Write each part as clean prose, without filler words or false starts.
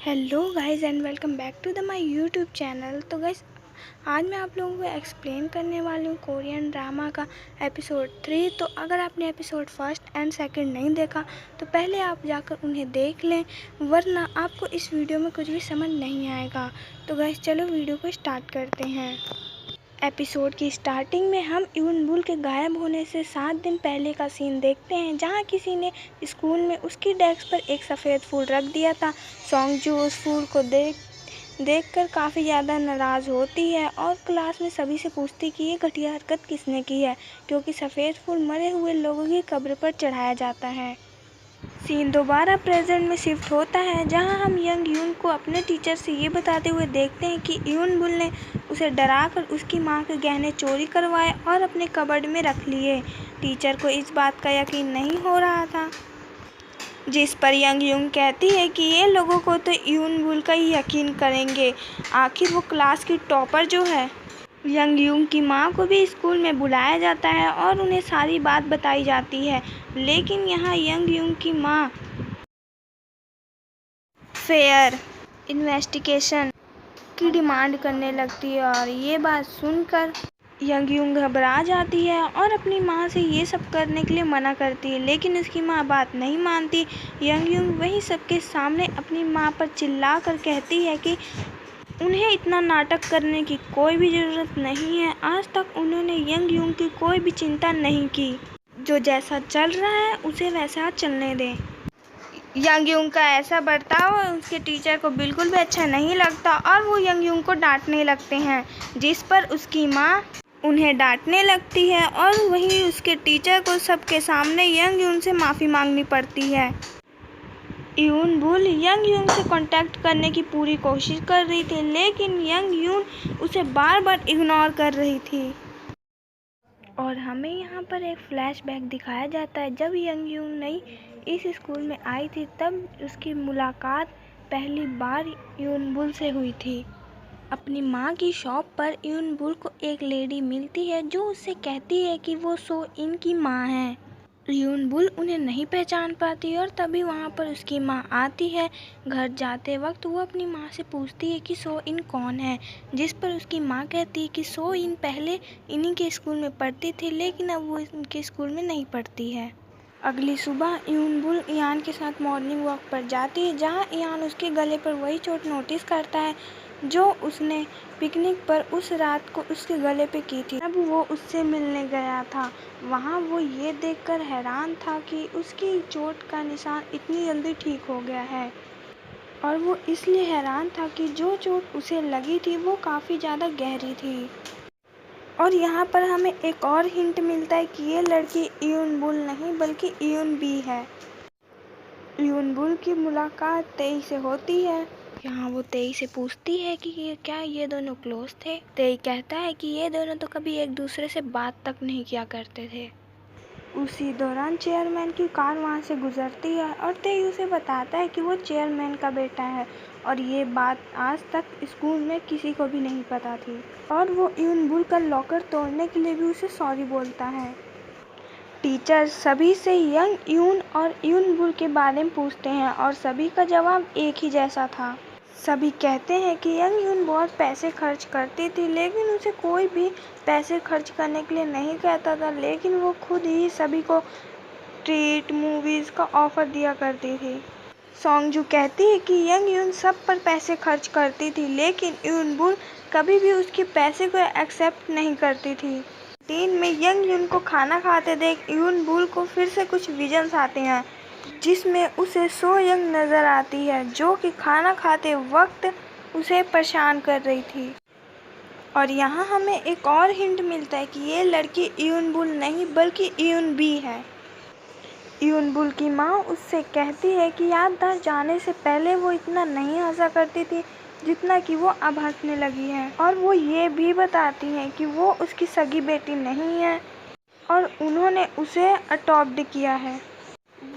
Hello guys and welcome back to the my YouTube channel. तो guys आज मैं आप लोगों को एक्सप्लेन करने वाली हूँ कोरियन ड्रामा का एपिसोड 3। तो अगर आपने एपिसोड फर्स्ट एंड सेकंड नहीं देखा तो पहले आप जाकर उन्हें देख लें, वरना आपको इस वीडियो में कुछ भी समझ नहीं आएगा। तो गाइस चलो वीडियो को स्टार्ट करते हैं। एपिसोड की स्टार्टिंग में हम यूनबुल के गायब होने से 7 दिन पहले का सीन देखते हैं, जहां किसी ने स्कूल में उसकी डेस्क पर एक सफ़ेद फूल रख दिया था। सोंगजू उस फूल को देखकर काफ़ी ज़्यादा नाराज़ होती है और क्लास में सभी से पूछती कि ये घटिया हरकत किसने की है, क्योंकि सफ़ेद फूल मरे हुए लोगों की कब्र पर चढ़ाया जाता है। सीन दोबारा प्रेजेंट में शिफ्ट होता है, जहां हम यंग यून को अपने टीचर से ये बताते हुए देखते हैं कि यूनबुल ने उसे डराकर उसकी मां के गहने चोरी करवाए और अपने कबर्ड में रख लिए। टीचर को इस बात का यकीन नहीं हो रहा था, जिस पर यंग यून कहती है कि ये लोगों को तो यूनबुल का ही यकीन करेंगे, आखिर वो क्लास की टॉपर जो है। यंग यून की मां को भी स्कूल में बुलाया जाता है और उन्हें सारी बात बताई जाती है, लेकिन यहाँ यंग यून की मां फेयर इन्वेस्टिगेशन की डिमांड करने लगती है और ये बात सुनकर यंग यून घबरा जाती है और अपनी मां से ये सब करने के लिए मना करती है, लेकिन उसकी मां बात नहीं मानती। यंग यून वहीं सबके सामने अपनी मां पर चिल्ला कर कहती है कि उन्हें इतना नाटक करने की कोई भी ज़रूरत नहीं है। आज तक उन्होंने यंग यून की कोई भी चिंता नहीं की, जो जैसा चल रहा है उसे वैसा चलने दें। यंग यून का ऐसा बर्ताव उसके टीचर को बिल्कुल भी अच्छा नहीं लगता और वो यंग यून को डांटने लगते हैं, जिस पर उसकी माँ उन्हें डांटने लगती है और वहीं उसके टीचर को सबके सामने यंग यून से माफ़ी मांगनी पड़ती है। यूनबुल यंग यून से कांटेक्ट करने की पूरी कोशिश कर रही थी, लेकिन यंग यून उसे बार बार इग्नोर कर रही थी। और हमें यहाँ पर एक फ्लैशबैक दिखाया जाता है, जब यंग यून नई इस स्कूल में आई थी तब उसकी मुलाकात पहली बार यूनबुल से हुई थी। अपनी माँ की शॉप पर यूनबुल को एक लेडी मिलती है जो उससे कहती है कि वो सो इन की माँ है। यूनबुल उन्हें नहीं पहचान पाती और तभी वहाँ पर उसकी माँ आती है। घर जाते वक्त वो अपनी माँ से पूछती है कि सो इन कौन है, जिस पर उसकी माँ कहती है कि सो इन पहले इन्हीं के स्कूल में पढ़ती थी, लेकिन अब वो इनके स्कूल में नहीं पढ़ती है। अगली सुबह यूनबुल इयान के साथ मॉर्निंग वॉक पर जाती है, जहाँ इयान उसके गले पर वही चोट नोटिस करता है जो उसने पिकनिक पर उस रात को उसके गले पे की थी। अब वो उससे मिलने गया था, वहाँ वो ये देखकर हैरान था कि उसकी चोट का निशान इतनी जल्दी ठीक हो गया है, और वो इसलिए हैरान था कि जो चोट उसे लगी थी वो काफ़ी ज़्यादा गहरी थी। और यहाँ पर हमें एक और हिंट मिलता है कि ये लड़की यूनबुल नहीं बल्कि यूनबी है। यूनबुल की मुलाकात तेई से होती है। यहाँ वो तेई से पूछती है कि क्या ये दोनों क्लोज थे। तेई कहता है कि ये दोनों तो कभी एक दूसरे से बात तक नहीं किया करते थे। उसी दौरान चेयरमैन की कार वहाँ से गुजरती है और तेई उसे बताता है कि वो चेयरमैन का बेटा है, और ये बात आज तक स्कूल में किसी को भी नहीं पता थी। और वो यूनबुल का लॉकर तोड़ने के लिए भी उसे सॉरी बोलता है। टीचर सभी से यंग यून और यूनबुल के बारे में पूछते हैं और सभी का जवाब एक ही जैसा था। सभी कहते हैं कि यंग यून बहुत पैसे खर्च करती थी, लेकिन उसे कोई भी पैसे खर्च करने के लिए नहीं कहता था, लेकिन वो खुद ही सभी को ट्रीट मूवीज़ का ऑफ़र दिया करती थी। सोंगजू कहती है कि यंग यून सब पर पैसे खर्च करती थी, लेकिन यूनबुल कभी भी उसके पैसे को एक्सेप्ट नहीं करती थी। कैंटीन में यंग यून को खाना खाते देख यूनबुल को फिर से कुछ विजन्स आते हैं, जिसमें उसे सो यंग नज़र आती है, जो कि खाना खाते वक्त उसे परेशान कर रही थी। और यहाँ हमें एक और हिंट मिलता है कि ये लड़की यूनबुल नहीं बल्कि यूनबी है। यूनबुल की माँ उससे कहती है कि याददाश्त जाने से पहले वो इतना नहीं हंसा करती थी जितना कि वो अब हंसने लगी है, और वो ये भी बताती हैं कि वो उसकी सगी बेटी नहीं है और उन्होंने उसे अडॉप्ट किया है।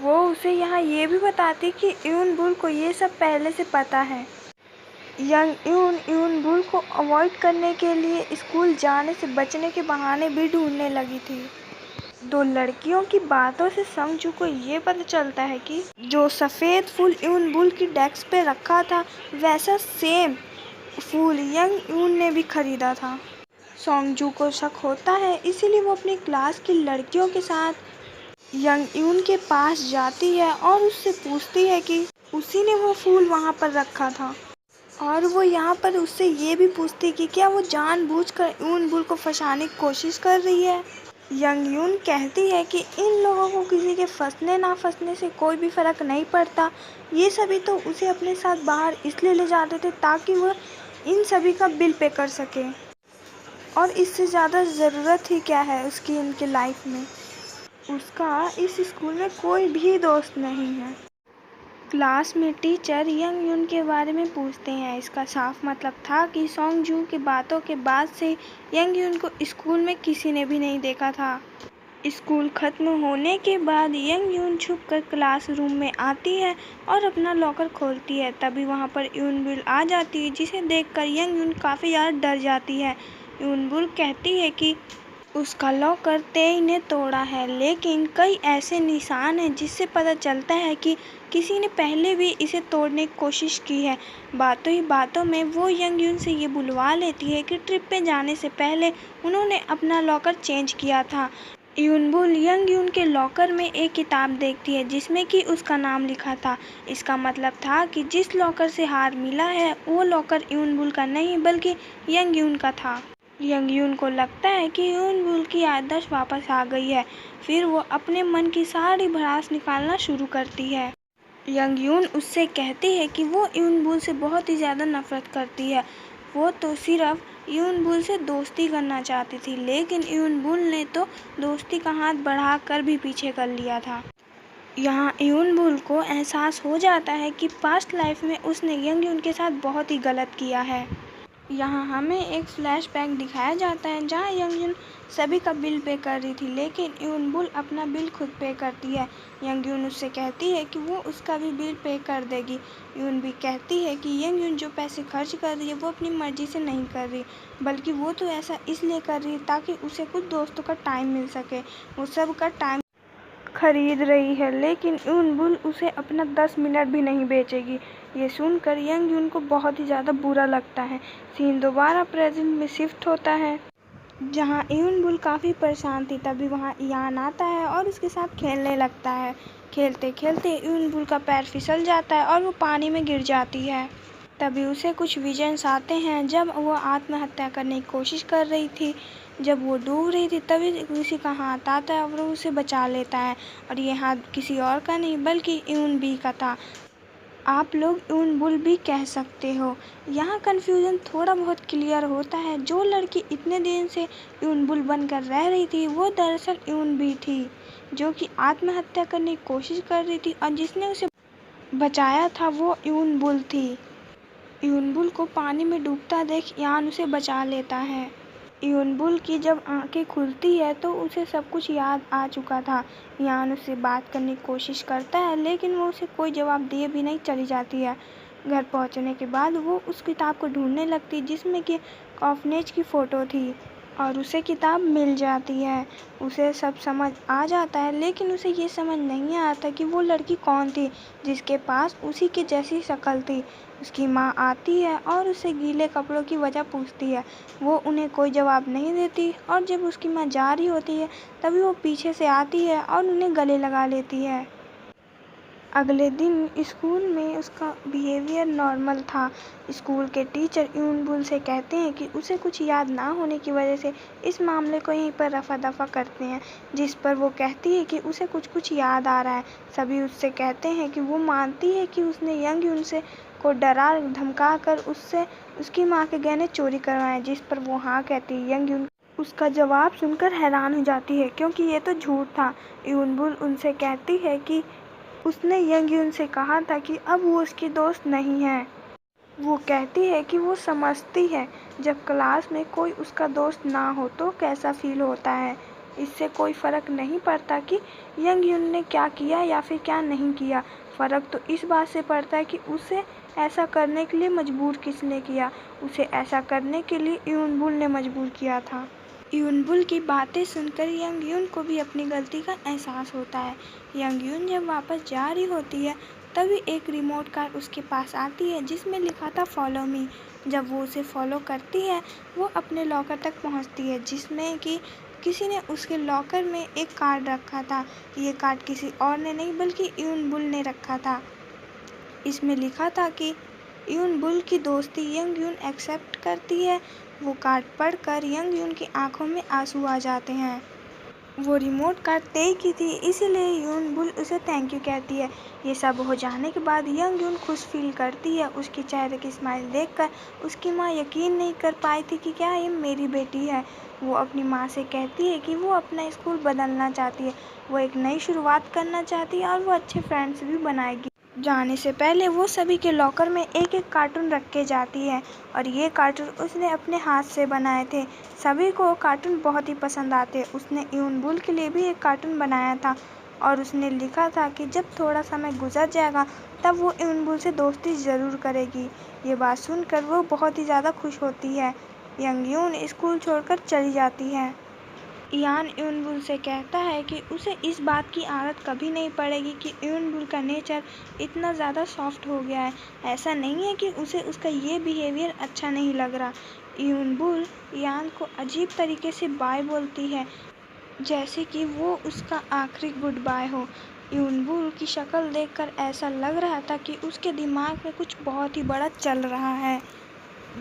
वो उसे यहाँ ये भी बताती कि यूनबुल को ये सब पहले से पता है। यंग यून यूनबुल को अवॉइड करने के लिए स्कूल जाने से बचने के बहाने भी ढूंढने लगी थी। दो लड़कियों की बातों से संगजू को ये पता चलता है कि जो सफ़ेद फूल यूनबुल की डेस्क पे रखा था वैसा सेम फूल यंग यून ने भी खरीदा था। सोंगजू को शक होता है, इसीलिए वो अपनी क्लास की लड़कियों के साथ यंग यून के पास जाती है और उससे पूछती है कि उसी ने वो फूल वहाँ पर रखा था। और वो यहाँ पर उससे ये भी पूछती कि क्या वो जानबूझकर यूनबुल को फंसाने की कोशिश कर रही है। यंग यून कहती है कि इन लोगों को किसी के फंसने ना फंसने से कोई भी फ़र्क नहीं पड़ता। ये सभी तो उसे अपने साथ बाहर इसलिए ले जाते थे ताकि वो इन सभी का बिल पे कर सके, और इससे ज़्यादा ज़रूरत ही क्या है उसकी इनके लाइफ में। उसका इस स्कूल में कोई भी दोस्त नहीं है। क्लास में टीचर यंग यून के बारे में पूछते हैं। इसका साफ मतलब था कि सोंगजू की बातों के बाद से यंग यून को स्कूल में किसी ने भी नहीं देखा था। स्कूल खत्म होने के बाद यंग यून छुपकर क्लासरूम में आती है और अपना लॉकर खोलती है। तभी वहाँ पर यूनबुल आ जाती है, जिसे देखकर यंग यून काफ़ी ज़्यादा डर जाती है। यूनबुल कहती है कि उसका लॉकर तेई ने तोड़ा है, लेकिन कई ऐसे निशान हैं जिससे पता चलता है कि किसी ने पहले भी इसे तोड़ने की कोशिश की है। बातों ही बातों में वो यंग यून से ये बुलवा लेती है कि ट्रिप पे जाने से पहले उन्होंने अपना लॉकर चेंज किया था। यूनबुल यंग यून के लॉकर में एक किताब देखती है जिसमें कि उसका नाम लिखा था। इसका मतलब था कि जिस लॉकर से हार मिला है वो लॉकर यूनबुल का नहीं बल्कि यंग यून का था। यंग यून को लगता है कि यूनबुल की याददाश्त वापस आ गई है। फिर वो अपने मन की सारी भड़ास निकालना शुरू करती है। यंग यून उससे कहती है कि वो यूनबुल से बहुत ही ज़्यादा नफरत करती है। वो तो सिर्फ यूनबुल से दोस्ती करना चाहती थी, लेकिन यूनबुल ने तो दोस्ती का हाथ बढ़ाकर भी पीछे कर लिया था। यहाँ यूनबुल को एहसास हो जाता है कि पास्ट लाइफ में उसने यंग यून के साथ बहुत ही गलत किया है। यहाँ हमें एक फ्लैशबैक दिखाया जाता है जहाँ यंग यून सभी का बिल पे कर रही थी, लेकिन यूनबुल अपना बिल खुद पे करती है। यंग यून उससे कहती है कि वो उसका भी बिल पे कर देगी। यून भी कहती है कि यंग यून जो पैसे खर्च कर रही है वो अपनी मर्जी से नहीं कर रही, बल्कि वो तो ऐसा इसलिए कर रही है ताकि उसे कुछ दोस्तों का टाइम मिल सके। वो सब का टाइम खरीद रही है, लेकिन यूनबुल उसे अपना 10 मिनट भी नहीं बेचेगी। ये सुनकर यंग यून को बहुत ही ज़्यादा बुरा लगता है। सीन दोबारा प्रेजेंट में शिफ्ट होता है जहाँ यूनबुल काफ़ी परेशान थी। तभी वहाँ इयान आता है और उसके साथ खेलने लगता है। खेलते खेलते यूनबुल का पैर फिसल जाता है और वो पानी में गिर जाती है। तभी उसे कुछ विजन्स आते हैं जब वो आत्महत्या करने की कोशिश कर रही थी। जब वो डूब रही थी तभी किसी का हाथ आता है और वो उसे बचा लेता है, और ये हाथ किसी और का नहीं बल्कि यूनबी का था। आप लोग यूनबुल भी कह सकते हो। यहाँ कन्फ्यूज़न थोड़ा बहुत क्लियर होता है। जो लड़की इतने दिन से यूनबुल बनकर रह रही थी वो दरअसल यूनबी थी, जो कि आत्महत्या करने की कोशिश कर रही थी, और जिसने उसे बचाया था वो यूनबुल थी। यूनबुल को पानी में डूबता देख यान उसे बचा लेता है। यूनबुल की जब आंखें खुलती है तो उसे सब कुछ याद आ चुका था। यान उससे बात करने की कोशिश करता है, लेकिन वो उसे कोई जवाब दिए भी नहीं चली जाती है। घर पहुंचने के बाद वो उस किताब को ढूंढने लगती जिसमें कि ऑर्फनेज की फ़ोटो थी, और उसे किताब मिल जाती है। उसे सब समझ आ जाता है, लेकिन उसे ये समझ नहीं आता कि वो लड़की कौन थी जिसके पास उसी की जैसी शक्ल थी। उसकी माँ आती है और उससे गीले कपड़ों की वजह पूछती है। वो उन्हें कोई जवाब नहीं देती, और जब उसकी माँ जा रही होती है तभी वो पीछे से आती है और उन्हें गले लगा लेती है। अगले दिन स्कूल में उसका बिहेवियर नॉर्मल था। स्कूल के टीचर यूनबुल से कहते हैं कि उसे कुछ याद ना होने की वजह से इस मामले को यहीं पर रफा दफा करते हैं, जिस पर वो कहती है कि उसे कुछ कुछ याद आ रहा है। सभी उससे कहते हैं कि वो मानती है कि उसने यंग यून से को डरा धमका कर उससे उसकी माँ के गहने चोरी करवाए, जिस पर वो हाँ कहती है। यंग यून उसका जवाब सुनकर हैरान हो जाती है क्योंकि ये तो झूठ था। यूनबुल उनसे कहती है कि उसने यंग यून से कहा था कि अब वो उसकी दोस्त नहीं है। वो कहती है कि वो समझती है जब क्लास में कोई उसका दोस्त ना हो तो कैसा फील होता है। इससे कोई फ़र्क नहीं पड़ता कि यंग यून ने क्या किया या फिर क्या नहीं किया। फ़र्क तो इस बात से पड़ता है कि उसे ऐसा करने के लिए मजबूर किसने किया। उसे ऐसा करने के लिए यूनबुल ने मजबूर किया था। यूनबुल की बातें सुनकर यंगयून को भी अपनी गलती का एहसास होता है। यंगयून जब वापस जा रही होती है तभी एक रिमोट कार उसके पास आती है जिसमें लिखा था फॉलो मी। जब वो उसे फॉलो करती है वो अपने लॉकर तक पहुंचती है जिसमें कि किसी ने उसके लॉकर में एक कार्ड रखा था। ये कार्ड किसी और ने नहीं बल्कि यूनबुल ने रखा था। इसमें लिखा था कि यूनबुल की दोस्ती यंगयून एक्सेप्ट करती है। वो कार्ड पढ़कर यंगयून की आंखों में आंसू आ जाते हैं। वो रिमोट कार तेई की थी इसीलिए यूनबुल उसे थैंक यू कहती है। ये सब हो जाने के बाद यंगयून खुश फील करती है। उसके चेहरे की स्माइल देखकर उसकी माँ यकीन नहीं कर पाई थी कि क्या ये मेरी बेटी है। वो अपनी माँ से कहती है कि वो अपना स्कूल बदलना चाहती है, वो एक नई शुरुआत करना चाहती है और वो अच्छे फ्रेंड्स भी बनाएगी। जाने से पहले वो सभी के लॉकर में एक एक कार्टून रख के जाती है और ये कार्टून उसने अपने हाथ से बनाए थे। सभी को कार्टून बहुत ही पसंद आते। उसने यूनबुल के लिए भी एक कार्टून बनाया था और उसने लिखा था कि जब थोड़ा समय गुजर जाएगा तब वो यूनबुल से दोस्ती ज़रूर करेगी। ये बात सुनकर वो बहुत ही ज़्यादा खुश होती है। यंगयून स्कूल छोड़कर चली जाती है। यान यूनबुल से कहता है कि उसे इस बात की आदत कभी नहीं पड़ेगी कि यूनबुल का नेचर इतना ज़्यादा सॉफ्ट हो गया है। ऐसा नहीं है कि उसे उसका ये बिहेवियर अच्छा नहीं लग रहा। यूनबुल यान को अजीब तरीके से बाय बोलती है जैसे कि वो उसका आखिरी गुड बाय हो। यूनबुल की शक्ल देखकर ऐसा लग रहा था कि उसके दिमाग में कुछ बहुत ही बड़ा चल रहा है।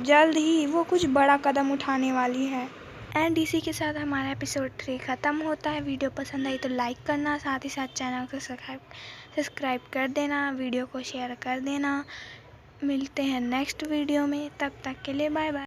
जल्द ही वो कुछ बड़ा कदम उठाने वाली है। एंड इसी के साथ हमारा एपिसोड 3 ख़त्म होता है। वीडियो पसंद आई तो लाइक करना, साथ ही साथ चैनल को सब्सक्राइब कर देना, वीडियो को शेयर कर देना। मिलते हैं नेक्स्ट वीडियो में, तब तक के लिए बाय बाय।